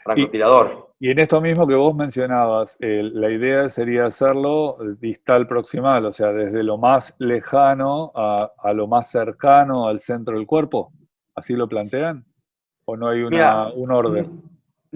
francotirador. Y en esto mismo que vos mencionabas, la idea sería hacerlo distal proximal, o sea, desde lo más lejano a lo más cercano al centro del cuerpo. ¿Así lo plantean? ¿O no hay Mira, un orden?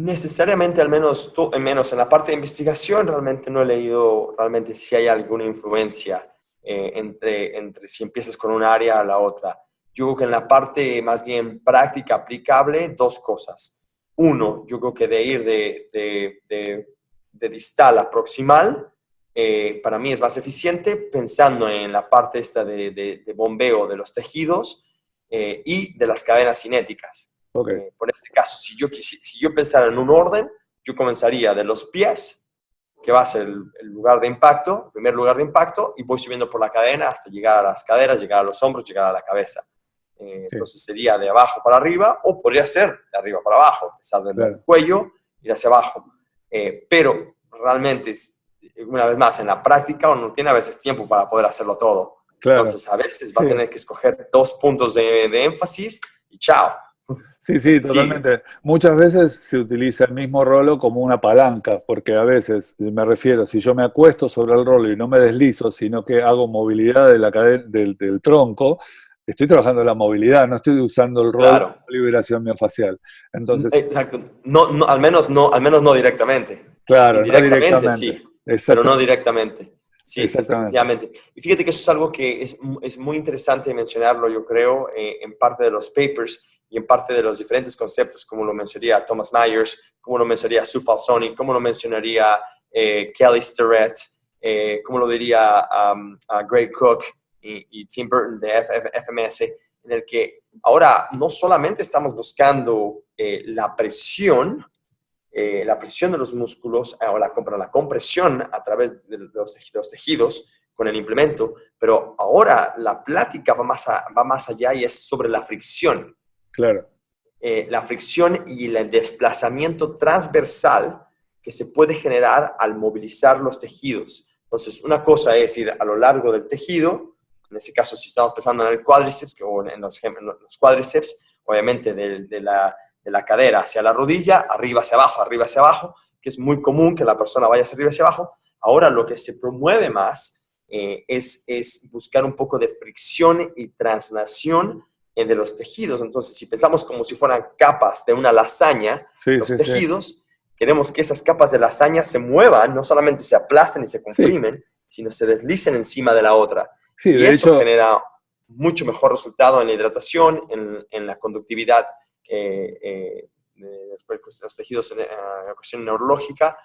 necesariamente, al menos, menos en la parte de investigación, realmente no he leído realmente si hay alguna influencia entre si empiezas con una área a la otra. Yo creo que en la parte más bien práctica, aplicable, dos cosas. Uno, yo creo que de ir de distal a proximal, para mí es más eficiente pensando en la parte esta de bombeo de los tejidos y de las cadenas cinéticas. Okay. Por este caso, si yo pensara en un orden, yo comenzaría de los pies, que va a ser el lugar de impacto, el primer lugar de impacto, y voy subiendo por la cadena hasta llegar a las caderas, llegar a los hombros, llegar a la cabeza. Sí. Entonces sería de abajo para arriba, o podría ser de arriba para abajo, empezar del Claro. cuello, ir hacia abajo. Pero realmente, una vez más, en la práctica uno no tiene a veces tiempo para poder hacerlo todo. Claro. Entonces a veces vas a tener que escoger 2 puntos de énfasis y chao. Sí, totalmente. Sí. Muchas veces se utiliza el mismo rolo como una palanca, porque a veces, me refiero, si yo me acuesto sobre el rolo y no me deslizo, sino que hago movilidad de la cadena, del tronco, estoy trabajando la movilidad, no estoy usando el rolo como liberación miofascial. Entonces, exacto. Al menos no directamente. Claro, Indirectamente, no directamente. Sí, pero no directamente. Sí, exactamente. efectivamente. Y fíjate que eso es algo que es muy interesante mencionarlo, yo creo, en parte de los papers y en parte de los diferentes conceptos, como lo mencionaría Thomas Myers, como lo mencionaría Sue Falsoni, como lo mencionaría Kelly Starrett, como lo diría Greg Cook y Tim Burton de FMS, en el que ahora no solamente estamos buscando la presión de los músculos o la compresión a través de los tejidos con el implemento, pero ahora la plática va más allá y es sobre la fricción. Claro. La fricción y el desplazamiento transversal que se puede generar al movilizar los tejidos. Entonces, una cosa es ir a lo largo del tejido, en este caso si estamos pensando en el cuádriceps o en los cuádriceps, obviamente de la cadera hacia la rodilla, arriba hacia abajo, que es muy común que la persona vaya hacia arriba hacia abajo. Ahora lo que se promueve más es buscar un poco de fricción y translación de los tejidos. Entonces, si pensamos como si fueran capas de una lasaña, los tejidos, queremos que esas capas de lasaña se muevan, no solamente se aplasten y se comprimen, sino se deslicen encima de la otra. Sí, y eso genera mucho mejor resultado en la hidratación, en la conductividad de los tejidos en la cuestión neurológica,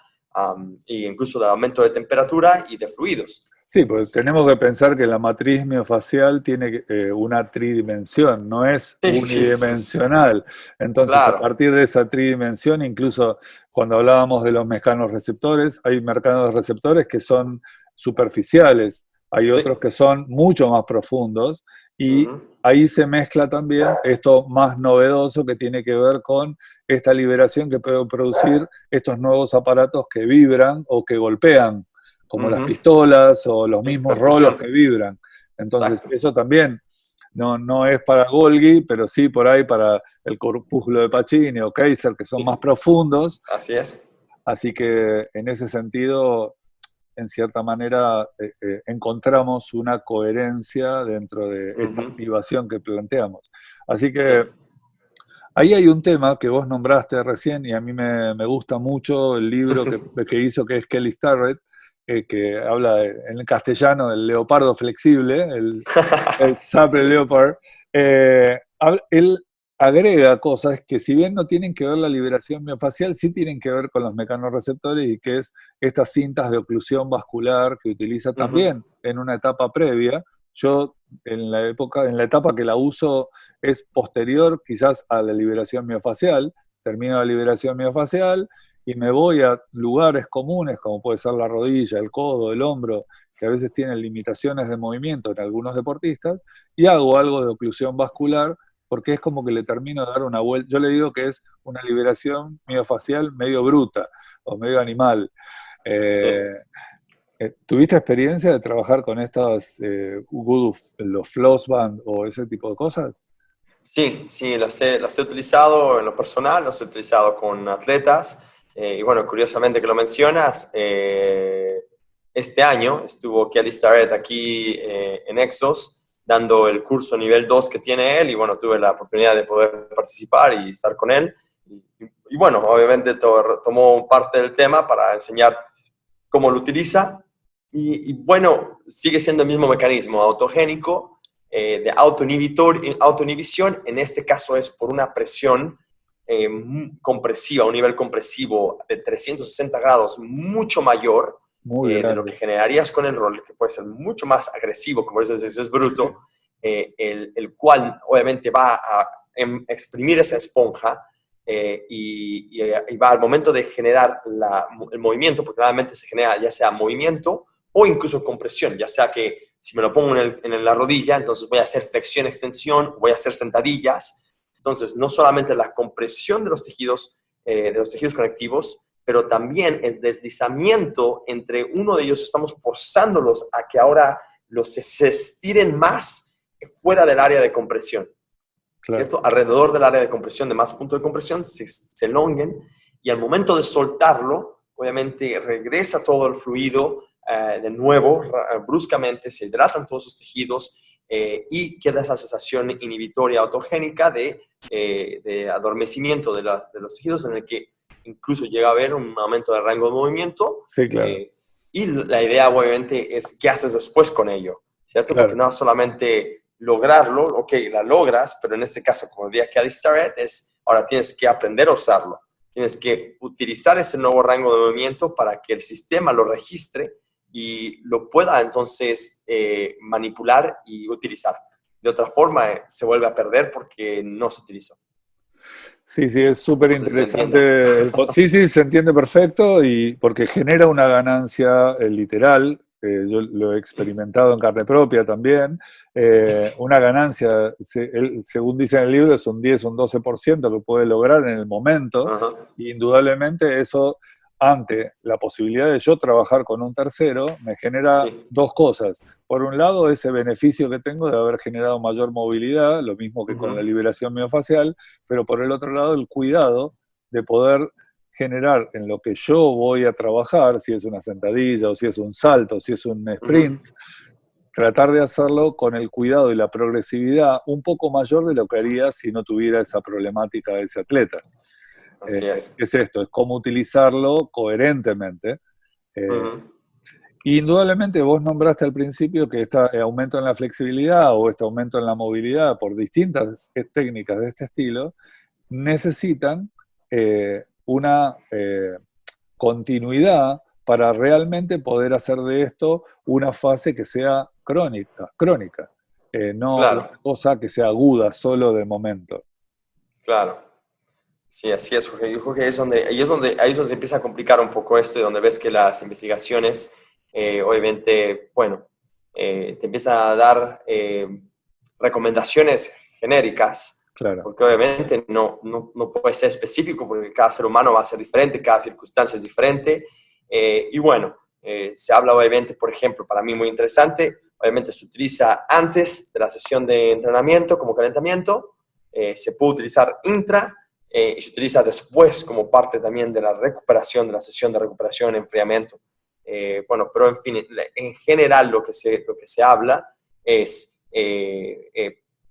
e incluso del aumento de temperatura y de fluidos. Sí, pues tenemos que pensar que la matriz miofacial tiene una tridimensión, no es unidimensional. Entonces, claro, a partir de esa tridimensión, incluso cuando hablábamos de los mecanorreceptores, hay mecanorreceptores que son superficiales, hay otros que son mucho más profundos, y ahí se mezcla también esto más novedoso que tiene que ver con esta liberación que pueden producir estos nuevos aparatos que vibran o que golpean, como las pistolas o los mismos rolos que vibran. Entonces, eso también no es para Golgi, pero sí por ahí para el corpúsculo de Pacini o Kaiser, que son más profundos. Así es. Así que en ese sentido, en cierta manera, encontramos una coherencia dentro de esta activación que planteamos. Así que ahí hay un tema que vos nombraste recién y a mí me gusta mucho el libro que hizo, que es Kelly Starrett, que habla en castellano del leopardo flexible, el Sabre Leopard. Él agrega cosas que, si bien no tienen que ver la liberación miofacial, sí tienen que ver con los mecanorreceptores, y que es estas cintas de oclusión vascular que utiliza también en una etapa previa. Yo en la etapa que la uso es posterior quizás a la liberación miofacial. Termino la liberación miofacial y me voy a lugares comunes, como puede ser la rodilla, el codo, el hombro, que a veces tienen limitaciones de movimiento en algunos deportistas, y hago algo de oclusión vascular, porque es como que le termino de dar una vuelta. Yo le digo que es una liberación miofacial medio bruta o medio animal. ¿Tuviste experiencia de trabajar con estas los floss band o ese tipo de cosas? Sí, las he utilizado en lo personal, las he utilizado con atletas. Y bueno, curiosamente que lo mencionas, este año estuvo Kelly Starrett aquí en Exos, dando el curso nivel 2 que tiene él, y bueno, tuve la oportunidad de poder participar y estar con él. Y bueno, obviamente tomó parte del tema para enseñar cómo lo utiliza. Y bueno, sigue siendo el mismo mecanismo autogénico de autoinhibición. En este caso es por una presión compresiva, un nivel compresivo de 360 grados mucho mayor de lo que generarías con el roller, que puede ser mucho más agresivo, como dices, es bruto, el cual obviamente va a exprimir esa esponja y va al momento de generar el movimiento, porque realmente se genera ya sea movimiento o incluso compresión, ya sea que si me lo pongo en la rodilla, entonces voy a hacer flexión, extensión, voy a hacer sentadillas. Entonces, no solamente la compresión de los tejidos conectivos, pero también el deslizamiento entre uno de ellos. Estamos forzándolos a que ahora se estiren más fuera del área de compresión, claro, ¿cierto? Alrededor del área de compresión, de más punto de compresión, se elonguen, y al momento de soltarlo, obviamente regresa todo el fluido de nuevo, bruscamente, se hidratan todos esos tejidos, y queda esa sensación inhibitoria autogénica de adormecimiento de los tejidos, en el que incluso llega a haber un aumento de rango de movimiento. Sí, claro. Y la idea, obviamente, es qué haces después con ello, ¿cierto? Claro. Porque no solamente lograrlo, ok, la logras, pero en este caso, como decía Kelly Starrett, ahora tienes que aprender a usarlo. Tienes que utilizar ese nuevo rango de movimiento para que el sistema lo registre y lo pueda entonces manipular y utilizar. De otra forma, se vuelve a perder porque no se utilizó. Sí, es súper interesante. Sí, se entiende perfecto, y porque genera una ganancia literal. Yo lo he experimentado en carne propia también. Una ganancia, según dice en el libro, es un 10 o un 12% que puede lograr en el momento. Y indudablemente eso, ante la posibilidad de yo trabajar con un tercero, me genera dos cosas. Por un lado, ese beneficio que tengo de haber generado mayor movilidad, lo mismo que con la liberación miofacial, pero por el otro lado, el cuidado de poder generar en lo que yo voy a trabajar, si es una sentadilla, o si es un salto, o si es un sprint, tratar de hacerlo con el cuidado y la progresividad un poco mayor de lo que haría si no tuviera esa problemática de ese atleta. Así es. Es esto, es cómo utilizarlo coherentemente. Y indudablemente vos nombraste al principio que este aumento en la flexibilidad o este aumento en la movilidad por distintas técnicas de este estilo necesitan una continuidad para realmente poder hacer de esto una fase que sea crónica, no una cosa que sea aguda solo de momento. Claro. Sí, así es, Jorge. Yo creo que ahí es donde se empieza a complicar un poco esto, y donde ves que las investigaciones, obviamente, bueno, te empiezan a dar recomendaciones genéricas, claro, porque obviamente no puede ser específico, porque cada ser humano va a ser diferente, cada circunstancia es diferente. Y bueno, se habla obviamente, por ejemplo, para mí muy interesante, obviamente se utiliza antes de la sesión de entrenamiento como calentamiento, se puede utilizar intra y se utiliza después como parte también de la recuperación, de la sesión de recuperación, enfriamiento. Bueno, pero en fin, en general lo que se habla es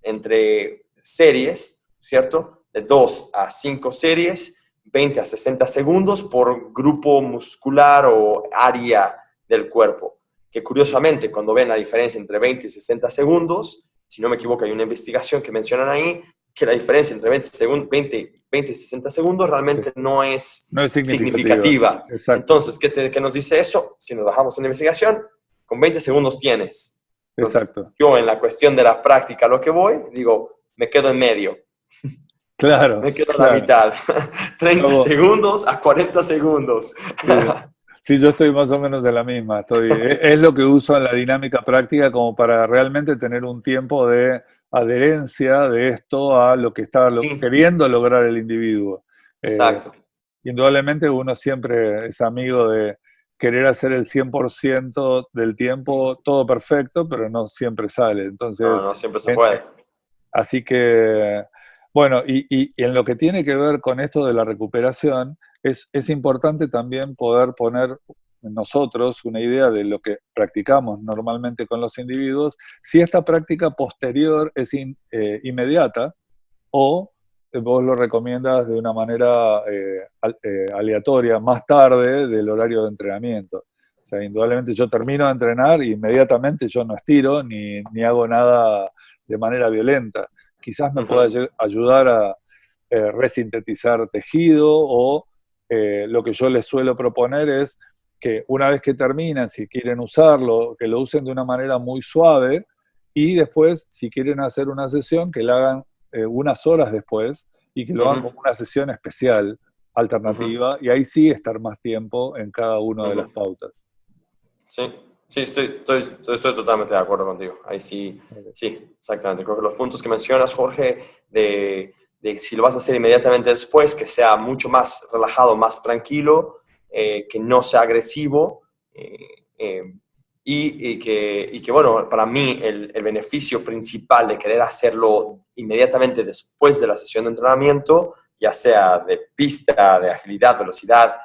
entre series, ¿cierto? De 2 a 5 series, 20 a 60 segundos por grupo muscular o área del cuerpo. Que curiosamente, cuando ven la diferencia entre 20 y 60 segundos, si no me equivoco, hay una investigación que mencionan ahí, que la diferencia entre 20 y 60 segundos realmente no es significativa. Entonces, ¿qué nos dice eso? Si nos bajamos en la investigación, con 20 segundos tienes. Entonces, Exacto. yo en la cuestión de la práctica, lo que voy, digo, me quedo en medio. Claro. Me quedo en la mitad. 30 segundos a 40 segundos. Sí, yo estoy más o menos de la misma. Es lo que uso en la dinámica práctica como para realmente tener un tiempo de adherencia de esto a lo que está queriendo lograr el individuo. Exacto. Indudablemente uno siempre es amigo de querer hacer el 100% del tiempo todo perfecto, pero no siempre sale. Entonces, no siempre se puede. Así que, bueno, y en lo que tiene que ver con esto de la recuperación, es importante también poder poner nosotros una idea de lo que practicamos normalmente con los individuos, si esta práctica posterior es inmediata o vos lo recomiendas de una manera aleatoria, más tarde del horario de entrenamiento. O sea, indudablemente yo termino de entrenar y inmediatamente yo no estiro ni hago nada de manera violenta. Quizás me pueda ayudar a resintetizar tejido o lo que yo les suelo proponer es que una vez que terminan, si quieren usarlo, que lo usen de una manera muy suave y después, si quieren hacer una sesión, que la hagan unas horas después y que lo hagan como una sesión especial, alternativa, y ahí sí estar más tiempo en cada una de las pautas. Sí, estoy totalmente de acuerdo contigo. Ahí sí, exactamente. Creo que los puntos que mencionas, Jorge, de si lo vas a hacer inmediatamente después, que sea mucho más relajado, más tranquilo, que no sea agresivo, y que, bueno, para mí el beneficio principal de querer hacerlo inmediatamente después de la sesión de entrenamiento, ya sea de pista, de agilidad, velocidad,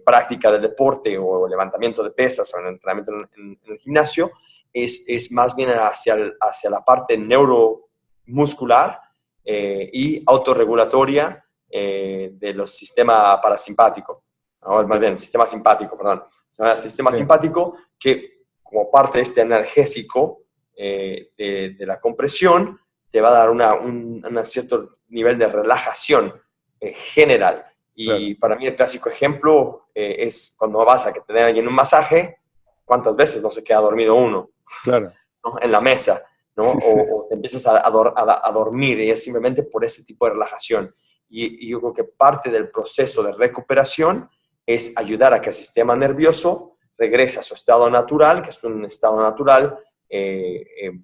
práctica del deporte o levantamiento de pesas o en entrenamiento en el gimnasio, es más bien hacia la parte neuromuscular y autorregulatoria de los sistemas parasimpático, ¿no? Más bien, sistema simpático, perdón. El sistema simpático que, como parte de este analgésico de la compresión, te va a dar un cierto nivel de relajación general. Y para mí el clásico ejemplo es cuando vas a que te den alguien un masaje, ¿cuántas veces no se queda dormido uno? Claro. ¿No? En la mesa, ¿no? O te empiezas a dormir y es simplemente por ese tipo de relajación. Y yo creo que parte del proceso de recuperación es ayudar a que el sistema nervioso regrese a su estado natural, que es un estado natural de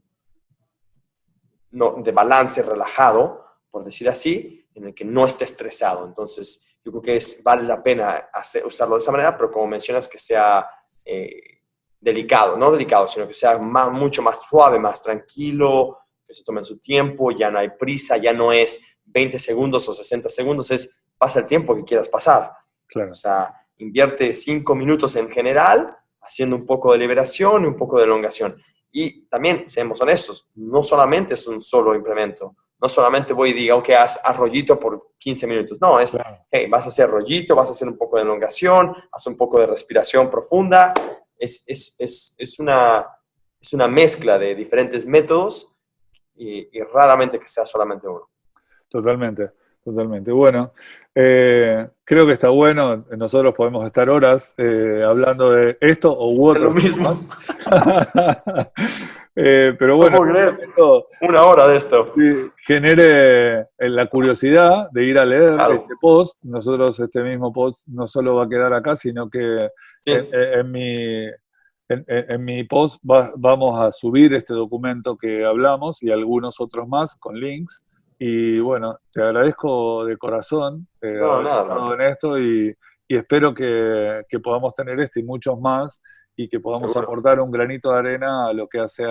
balance relajado, por decir así, en el que no esté estresado. Entonces, yo creo que vale la pena usarlo de esa manera, pero como mencionas, que sea delicado, no delicado, sino que sea mucho más suave, más tranquilo, que se tomen su tiempo, ya no hay prisa, ya no es 20 segundos o 60 segundos, pasa el tiempo que quieras pasar. Claro. O sea, invierte 5 minutos en general, haciendo un poco de liberación y un poco de elongación. Y también, seamos honestos, no solamente es un solo implemento. No solamente voy y diga, ok, haz rollito por 15 minutos. No, hey, vas a hacer rollito, vas a hacer un poco de elongación, haz un poco de respiración profunda. Es una mezcla de diferentes métodos y raramente que sea solamente uno. Totalmente. Bueno, creo que está bueno. Nosotros podemos estar horas hablando de esto u otros temas. Pero bueno, una hora de esto genere la curiosidad de ir a leer este post. Nosotros este mismo post no solo va a quedar acá, sino que en mi post vamos a subir este documento que hablamos y algunos otros más con links. Y bueno, te agradezco de corazón haber estado en esto y espero que podamos tener este y muchos más y que podamos Seguro. aportar un granito de arena a lo que hace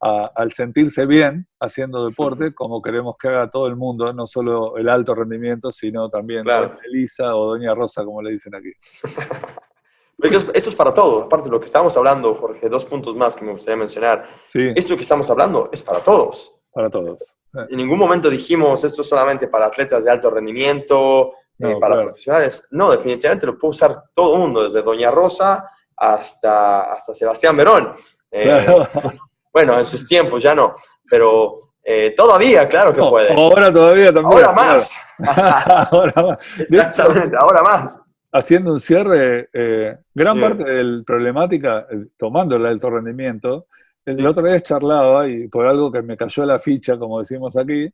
al sentirse bien haciendo deporte, como queremos que haga todo el mundo, no solo el alto rendimiento, sino también Claro. Doña Elisa o Doña Rosa, como le dicen aquí. Porque esto es para todo. Aparte de lo que estamos hablando, Jorge, 2 puntos más que me gustaría mencionar. Sí, Esto que estamos hablando es para todos. para todos. En ningún momento dijimos esto es solamente para atletas de alto rendimiento, No, para claro. profesionales. No, definitivamente lo puede usar todo el mundo, desde Doña Rosa hasta Sebastián Verón. Claro. Bueno, en sus tiempos ya no, pero todavía, claro que No, puede. ahora todavía también. Ahora más. Claro. Ahora más. De hecho, Exactamente, ahora más. haciendo un cierre, gran Bien. parte de la problemática, tomando el alto rendimiento, el Sí. otro día charlaba, y por algo que me cayó la ficha, como decimos aquí,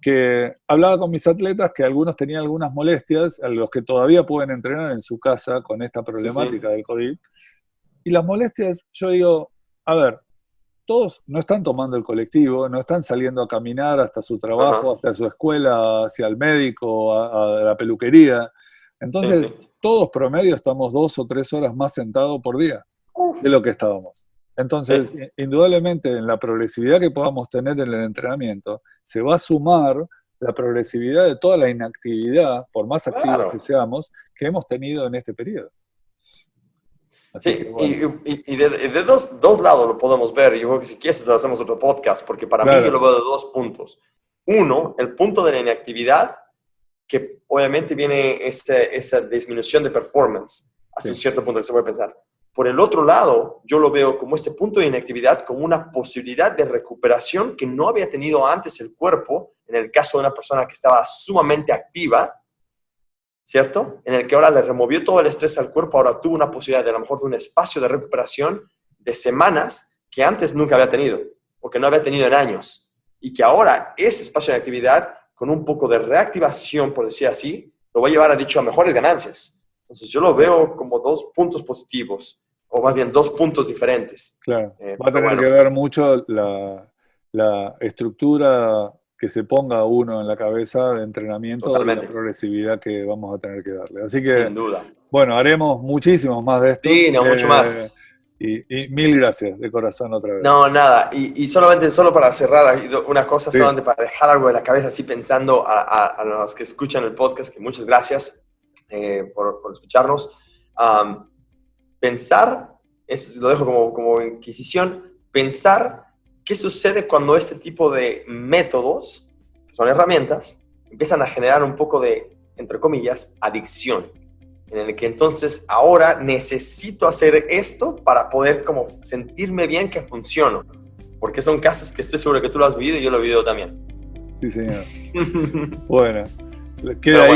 que hablaba con mis atletas que algunos tenían algunas molestias, a los que todavía pueden entrenar en su casa con esta problemática del COVID. Y las molestias, yo digo, a ver, todos no están tomando el colectivo, no están saliendo a caminar hasta su trabajo, Ajá. hasta su escuela, hacia el médico, a la peluquería. Entonces, Sí, sí. todos promedio estamos 2 o 3 horas más sentados por día de lo que estábamos. Entonces, Sí. indudablemente, en la progresividad que podamos tener en el entrenamiento, se va a sumar la progresividad de toda la inactividad, por más activos Claro. que seamos, que hemos tenido en este periodo. Así Sí, que, bueno, y de dos lados lo podemos ver. Yo creo que si quieres hacemos otro podcast, porque para mí claro, yo lo veo de 2 puntos. Uno, el punto de la inactividad, que obviamente viene esa disminución de performance hasta Sí. un cierto punto que se puede pensar. Por el otro lado, yo lo veo como este punto de inactividad, como una posibilidad de recuperación que no había tenido antes el cuerpo, en el caso de una persona que estaba sumamente activa, ¿cierto? En el que ahora le removió todo el estrés al cuerpo, ahora tuvo una posibilidad de a lo mejor de un espacio de recuperación de semanas que antes nunca había tenido, o que no había tenido en años, y que ahora ese espacio de actividad, con un poco de reactivación, por decir así, lo va a llevar, a mejores ganancias. Entonces yo lo veo como 2 puntos positivos, o más bien 2 puntos diferentes. claro. Va a Pero tener bueno. que ver mucho la estructura que se ponga uno en la cabeza de entrenamiento y la Totalmente. progresividad que vamos a tener que darle. Así que, Sin duda. bueno, haremos muchísimos más de estos. Sí, no, mucho más. Y mil gracias de corazón otra vez. No, nada. Y solo para cerrar una cosa, Sí. solamente para dejar algo de la cabeza, así pensando a los que escuchan el podcast, que muchas gracias por escucharnos. Pensar, eso lo dejo como inquisición, pensar qué sucede cuando este tipo de métodos, que son herramientas, empiezan a generar un poco de, entre comillas, adicción. En el que entonces ahora necesito hacer esto para poder como sentirme bien que funciono. Porque son casos que estoy seguro que tú lo has vivido y yo lo he vivido también. Sí, señor. Bueno, queda Pero ahí.